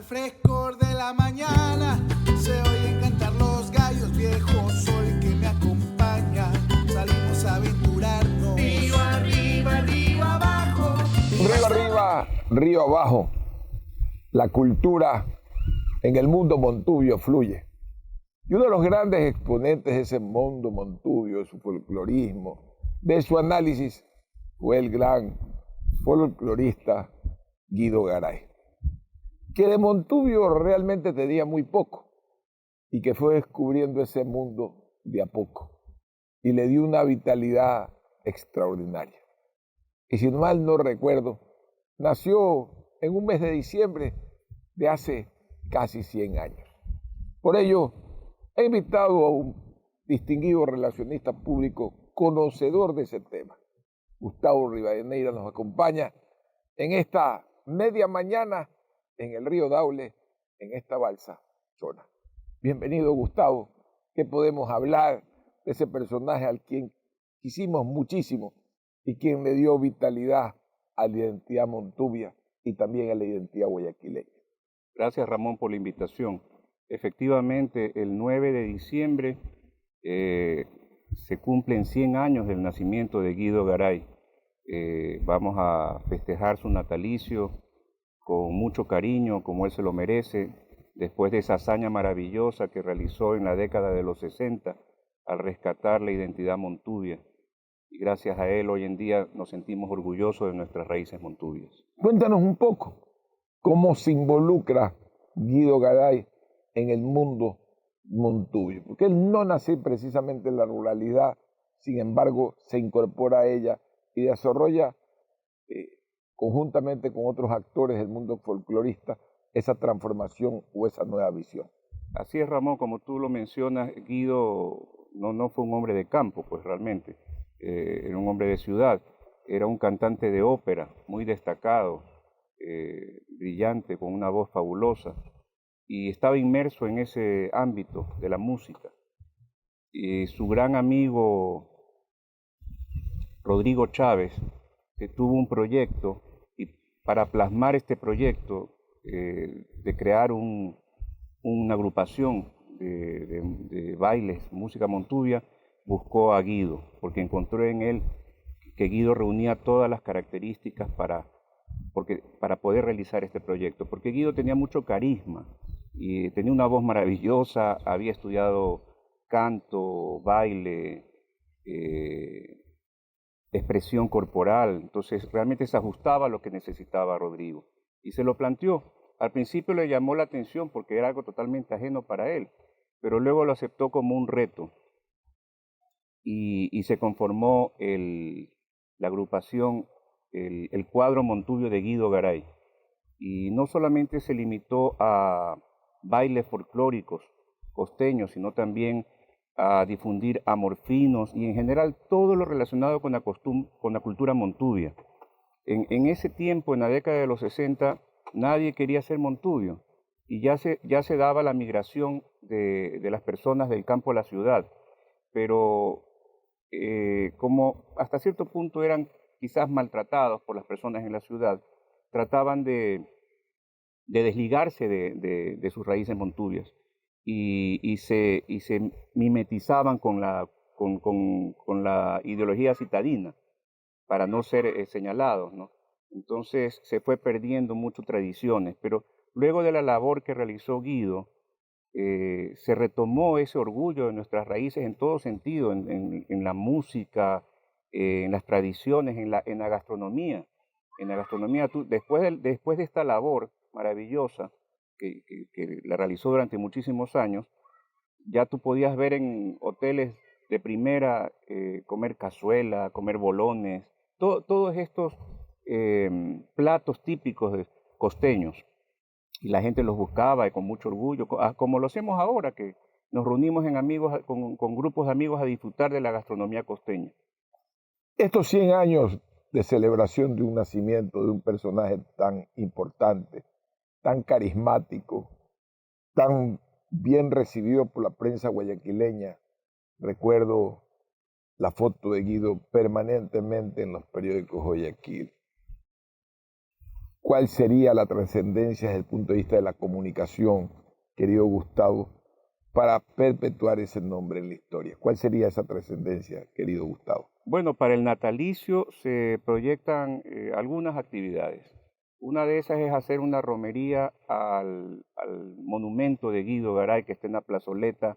frescor de la mañana se oyen cantar los gallos, viejo sol que me acompaña. Salimos a aventurarnos. Río arriba, río abajo. Río arriba, río abajo. La cultura en el mundo montubio fluye. Y uno de los grandes exponentes de ese mundo montubio, de su folclorismo, de su análisis, fue el gran folclorista Guido Garay, que de Montubio realmente tenía muy poco y que fue descubriendo ese mundo de a poco y le dio una vitalidad extraordinaria. Y si mal no recuerdo, nació en un mes de diciembre de hace casi 100 años. Por ello, he invitado a un distinguido relacionista público conocedor de ese tema. Gustavo Rivadeneira nos acompaña en esta media mañana en el río Daule, en esta balsa zona. Bienvenido, Gustavo. ¿Qué podemos hablar de ese personaje al quien quisimos muchísimo y quien le dio vitalidad a la identidad montubia y también a la identidad guayaquileña? Gracias, Ramón, por la invitación. Efectivamente, el 9 de diciembre se cumplen 100 años del nacimiento de Guido Garay. Vamos a festejar su natalicio con mucho cariño, como él se lo merece, después de esa hazaña maravillosa que realizó en la década de los 60 al rescatar la identidad montubia. Y gracias a él hoy en día nos sentimos orgullosos de nuestras raíces montubias. Cuéntanos un poco cómo se involucra Guido Garay en el mundo montubio, porque él no nació precisamente en la ruralidad, sin embargo se incorpora a ella y desarrolla conjuntamente con otros actores del mundo folclorista esa transformación o esa nueva visión. Así es, Ramón, como tú lo mencionas, Guido no fue un hombre de campo, pues realmente, era un hombre de ciudad, era un cantante de ópera muy destacado, brillante, con una voz fabulosa, y estaba inmerso en ese ámbito de la música. Y su gran amigo Rodrigo Chávez tuvo un proyecto, y para plasmar este proyecto de crear una agrupación de bailes, música montubia, buscó a Guido, porque encontró en él que Guido reunía todas las características para poder realizar este proyecto, porque Guido tenía mucho carisma y tenía una voz maravillosa, había estudiado canto, baile, expresión corporal, entonces realmente se ajustaba a lo que necesitaba Rodrigo y se lo planteó. Al principio le llamó la atención porque era algo totalmente ajeno para él, pero luego lo aceptó como un reto y se conformó la agrupación, el cuadro montubio de Guido Garay. Y no solamente se limitó a bailes folclóricos costeños, sino también a difundir amorfinos y en general todo lo relacionado con la cultura montubia. En ese tiempo, en la década de los 60, nadie quería ser montubio y ya se daba la migración de las personas del campo a la ciudad, pero como hasta cierto punto eran quizás maltratados por las personas en la ciudad, trataban de desligarse de sus raíces montubias y se mimetizaban con la ideología citadina para no ser señalados, ¿no? Entonces se fue perdiendo muchas tradiciones, pero luego de la labor que realizó Guido, se retomó ese orgullo de nuestras raíces en todo sentido, en la música, en las tradiciones, en la gastronomía. En la gastronomía, después de esta labor maravillosa que la realizó durante muchísimos años, ya tú podías ver en hoteles de primera comer cazuela, comer bolones, todos estos platos típicos costeños. Y la gente los buscaba y con mucho orgullo, como lo hacemos ahora, que nos reunimos con grupos de amigos a disfrutar de la gastronomía costeña. Estos 100 años de celebración de un nacimiento de un personaje tan importante, tan carismático, tan bien recibido por la prensa guayaquileña. Recuerdo la foto de Guido permanentemente en los periódicos Guayaquil. ¿cuál sería la trascendencia desde el punto de vista de la comunicación, querido Gustavo, para perpetuar ese nombre en la historia? ¿Cuál sería esa trascendencia, querido Gustavo? Bueno, para el natalicio se proyectan algunas actividades. Una de esas es hacer una romería al monumento de Guido Garay, que está en la plazoleta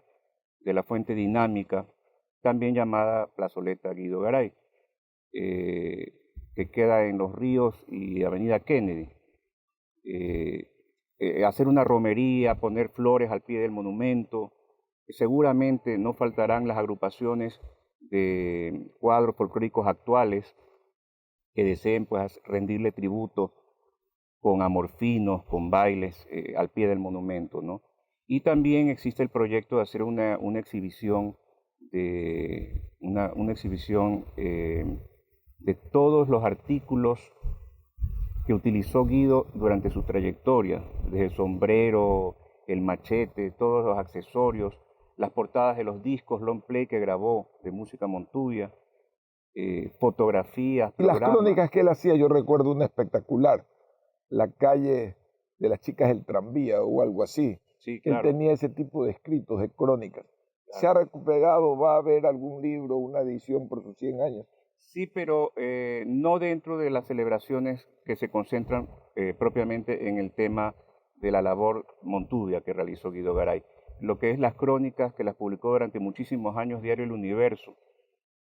de la Fuente Dinámica, también llamada plazoleta Guido Garay, que queda en Los Ríos y Avenida Kennedy. Hacer una romería, poner flores al pie del monumento. Seguramente no faltarán las agrupaciones de cuadros folclóricos actuales que deseen pues rendirle tributo con amorfinos, con bailes al pie del monumento, ¿no? Y también existe el proyecto de hacer una exhibición de todos los artículos que utilizó Guido durante su trayectoria, desde el sombrero, el machete, todos los accesorios, las portadas de los discos long play que grabó de música montuvia, fotografías, Y las programas. crónicas que él hacía, yo recuerdo una espectacular, La calle de las chicas del tranvía o algo así. Sí, Él claro. tenía ese tipo de escritos, de crónicas. ¿Se ha recuperado? ¿Va a haber algún libro, una edición por sus 100 años? Sí, pero no dentro de las celebraciones que se concentran propiamente en el tema de la labor montuvia que realizó Guido Garay. Lo que es las crónicas que las publicó durante muchísimos años Diario El Universo,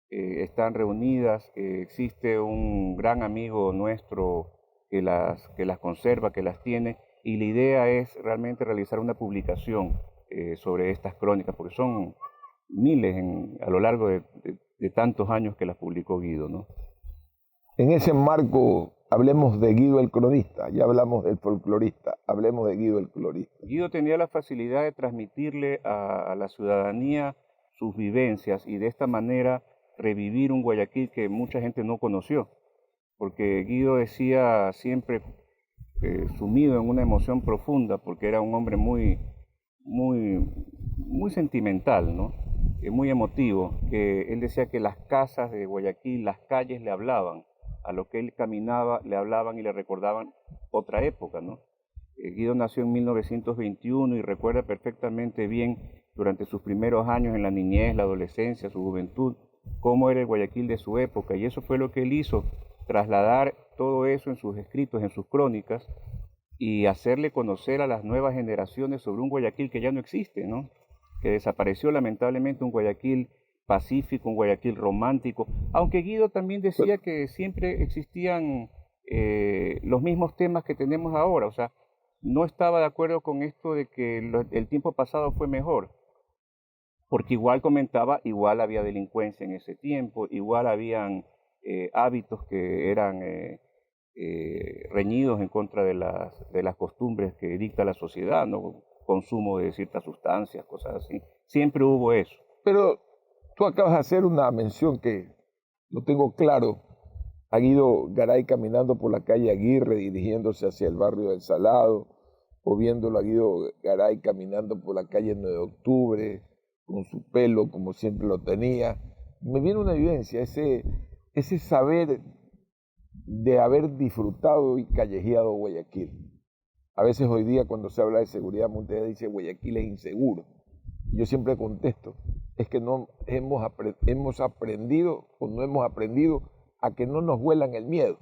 están reunidas. Existe un gran amigo nuestro que las conserva, que las tiene, y la idea es realmente realizar una publicación sobre estas crónicas, porque son miles a lo largo de tantos años que las publicó Guido, ¿no? En ese marco, hablemos de Guido el cronista, ya hablamos del folclorista, hablemos de Guido el cronista. Guido tenía la facilidad de transmitirle a la ciudadanía sus vivencias y de esta manera revivir un Guayaquil que mucha gente no conoció, porque Guido decía siempre sumido en una emoción profunda, porque era un hombre muy sentimental, ¿no? Muy emotivo, que él decía que las casas de Guayaquil, las calles le hablaban, a lo que él caminaba le hablaban y le recordaban otra época, ¿no? Guido nació en 1921 y recuerda perfectamente bien durante sus primeros años en la niñez, la adolescencia, su juventud, cómo era el Guayaquil de su época, y eso fue lo que él hizo, trasladar todo eso en sus escritos, en sus crónicas, y hacerle conocer a las nuevas generaciones sobre un Guayaquil que ya no existe, ¿no? Que desapareció lamentablemente, un Guayaquil pacífico, un Guayaquil romántico, aunque Guido también decía que siempre existían los mismos temas que tenemos ahora, o sea, no estaba de acuerdo con esto de que el tiempo pasado fue mejor, porque igual comentaba, igual había delincuencia en ese tiempo, igual habían hábitos que eran reñidos en contra de las costumbres que dicta la sociedad, ¿no? Consumo de ciertas sustancias, cosas así. Siempre hubo eso. Pero tú acabas de hacer una mención que lo tengo claro, a Guido Garay caminando por la calle Aguirre dirigiéndose hacia el barrio del Salado, o viéndolo a Guido Garay caminando por la calle 9 de octubre, con su pelo como siempre lo tenía. Me viene una vivencia, ese saber de haber disfrutado y callejeado Guayaquil. A veces hoy día cuando se habla de seguridad, mucha gente dice Guayaquil es inseguro. Yo siempre contesto, es que no hemos aprendido o no hemos aprendido a que no nos huelan el miedo.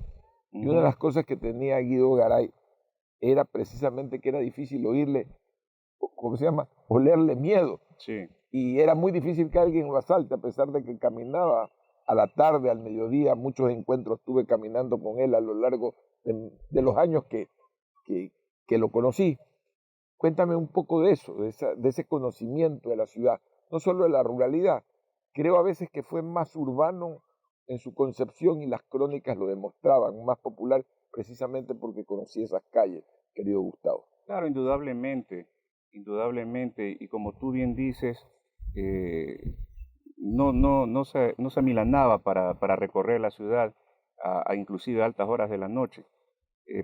Y una de las cosas que tenía Guido Garay era precisamente que era difícil oírle, ¿cómo se llama? Olerle miedo. Sí. Y era muy difícil que alguien lo asalte, a pesar de que caminaba a la tarde, al mediodía. Muchos encuentros tuve caminando con él a lo largo de los años que lo conocí. Cuéntame un poco de eso, de ese conocimiento de la ciudad, no solo de la ruralidad. Creo a veces que fue más urbano en su concepción y las crónicas lo demostraban, más popular precisamente porque conocí esas calles, querido Gustavo. Claro, indudablemente, y como tú bien dices, no se amilanaba para recorrer la ciudad a inclusive altas horas de la noche,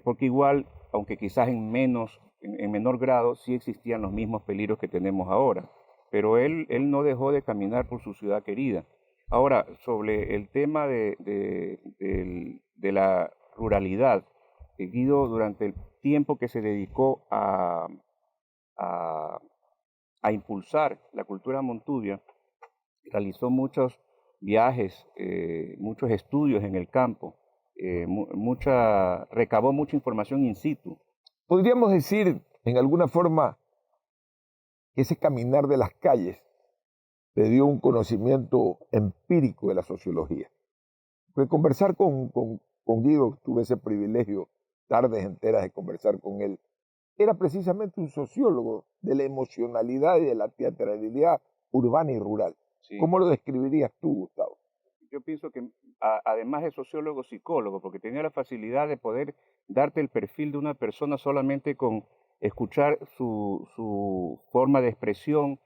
porque igual, aunque quizás en menor grado, sí existían los mismos peligros que tenemos ahora, pero él no dejó de caminar por su ciudad querida. Ahora, sobre el tema de la ruralidad, Guido, durante el tiempo que se dedicó a, a impulsar la cultura montuvia, realizó muchos viajes, muchos estudios en el campo, recabó mucha información in situ. Podríamos decir, en alguna forma, que ese caminar de las calles le dio un conocimiento empírico de la sociología. Porque conversar con Guido, tuve ese privilegio, tardes enteras de conversar con él, era precisamente un sociólogo de la emocionalidad y de la teatralidad urbana y rural. Sí. ¿Cómo lo describirías tú, Gustavo? Yo pienso que además de sociólogo, psicólogo, porque tenía la facilidad de poder darte el perfil de una persona solamente con escuchar su forma de expresión,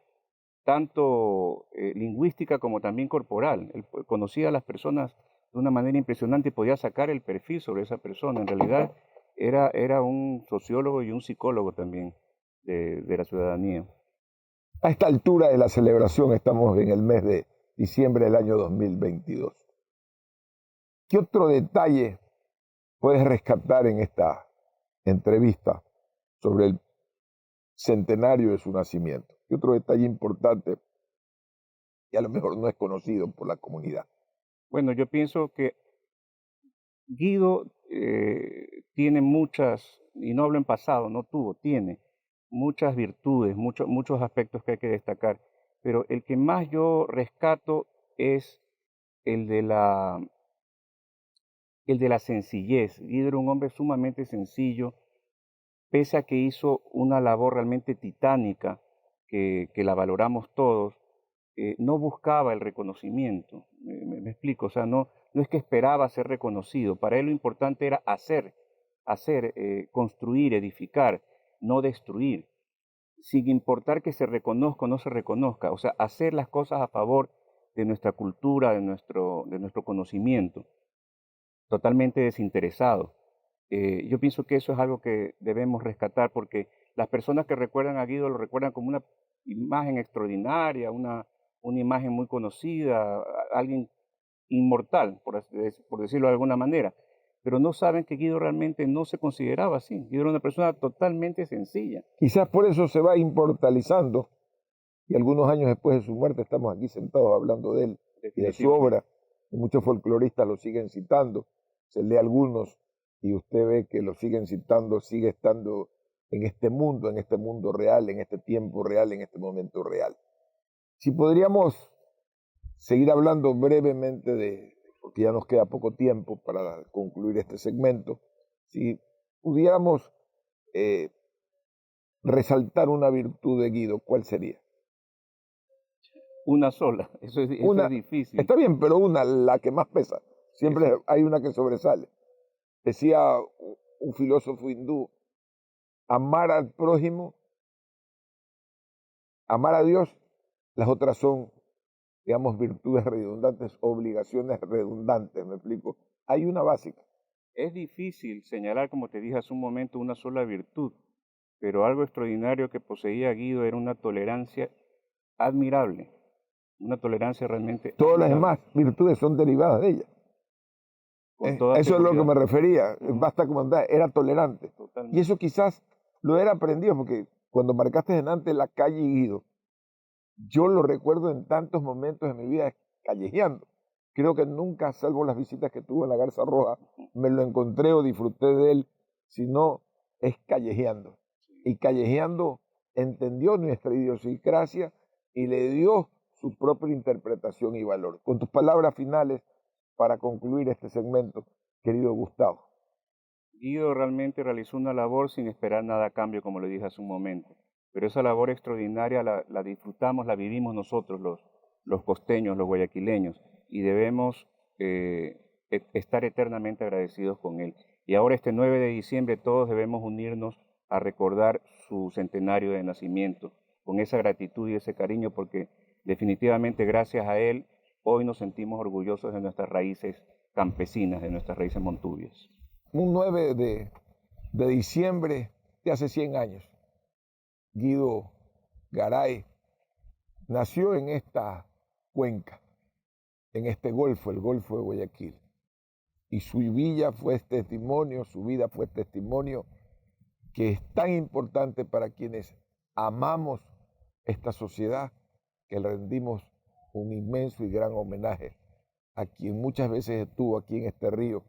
tanto lingüística como también corporal. Él conocía a las personas de una manera impresionante y podía sacar el perfil sobre esa persona. En realidad era un sociólogo y un psicólogo también de la ciudadanía. A esta altura de la celebración estamos en el mes de diciembre del año 2022. ¿Qué otro detalle puedes rescatar en esta entrevista sobre el centenario de su nacimiento? ¿Qué otro detalle importante que a lo mejor no es conocido por la comunidad? Bueno, yo pienso que Guido tiene muchas, y no hablo en pasado, no tuvo, tiene muchas virtudes, muchos aspectos que hay que destacar, pero el que más yo rescato es el de la, el de la sencillez. Guido era un hombre sumamente sencillo, pese a que hizo una labor realmente titánica, que la valoramos todos. No buscaba el reconocimiento, me explico, o sea, no es que esperaba ser reconocido, para él lo importante era hacer, construir, edificar, no destruir, sin importar que se reconozca o no se reconozca, o sea, hacer las cosas a favor de nuestra cultura, de nuestro conocimiento, totalmente desinteresado. Yo pienso que eso es algo que debemos rescatar porque las personas que recuerdan a Guido lo recuerdan como una imagen extraordinaria, una imagen muy conocida, alguien inmortal, por decirlo de alguna manera, pero no saben que Guido realmente no se consideraba así. Guido era una persona totalmente sencilla. Quizás por eso se va inmortalizando y algunos años después de su muerte estamos aquí sentados hablando de él y de su obra. Y muchos folcloristas lo siguen citando, se lee algunos y usted ve que lo siguen citando, sigue estando en este mundo real, en este tiempo real, en este momento real. Si podríamos seguir hablando brevemente porque ya nos queda poco tiempo para concluir este segmento, si pudiéramos resaltar una virtud de Guido, ¿cuál sería? Una sola, eso es difícil. Está bien, pero la que más pesa. Siempre hay una que sobresale. Decía un filósofo hindú, amar al prójimo, amar a Dios, las otras son, digamos, virtudes redundantes, obligaciones redundantes, ¿me explico? Hay una básica. Es difícil señalar, como te dije hace un momento, una sola virtud, pero algo extraordinario que poseía Guido era una tolerancia admirable, una tolerancia realmente Todas las admirable. demás virtudes son derivadas de ella. Eso es lo que me refería, basta comentar, era tolerante. Totalmente. Y eso quizás lo era aprendido, porque cuando marcaste delante la calle Guido, yo lo recuerdo en tantos momentos de mi vida callejeando. Creo que nunca, salvo las visitas que tuve en la Garza Roja, me lo encontré o disfruté de él, sino es callejeando. Y callejeando entendió nuestra idiosincrasia y le dio su propia interpretación y valor. Con tus palabras finales, para concluir este segmento, querido Gustavo. Guido realmente realizó una labor sin esperar nada a cambio, como le dije hace un momento. Pero esa labor extraordinaria la disfrutamos, la vivimos nosotros, los costeños, los guayaquileños, y debemos estar eternamente agradecidos con él. Y ahora este 9 de diciembre todos debemos unirnos a recordar su centenario de nacimiento, con esa gratitud y ese cariño, porque definitivamente gracias a él hoy nos sentimos orgullosos de nuestras raíces campesinas, de nuestras raíces montuvias. Un 9 de diciembre de hace 100 años, Guido Garay nació en esta cuenca, en este golfo, el Golfo de Guayaquil. y su vida fue testimonio que es tan importante para quienes amamos esta sociedad, que le rendimos un inmenso y gran homenaje a quien muchas veces estuvo aquí en este río,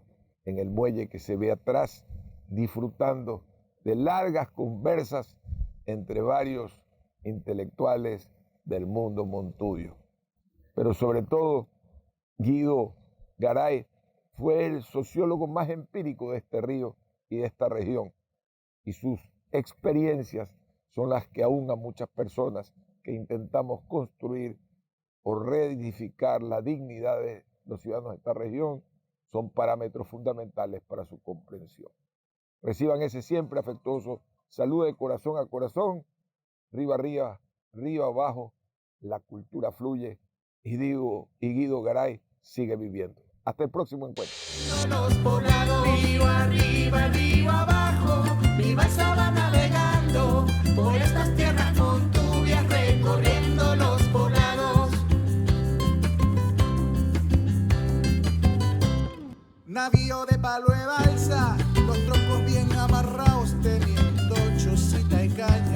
en el muelle que se ve atrás, disfrutando de largas conversas entre varios intelectuales del mundo montuyo. Pero sobre todo, Guido Garay fue el sociólogo más empírico de este río y de esta región, y sus experiencias son las que aún a muchas personas que intentamos construir o reedificar la dignidad de los ciudadanos de esta región son parámetros fundamentales para su comprensión. Reciban ese siempre afectuoso saludo de corazón a corazón. Río arriba, río abajo, la cultura fluye y Guido Garay sigue viviendo. Hasta el próximo encuentro. Los poblados, río arriba, río abajo, mi balsa va navegando por estas tierras montubias, recorriendo los poblados. Navío de palo de balsa, los troncos bien amarrados, teniendo chocita y caña.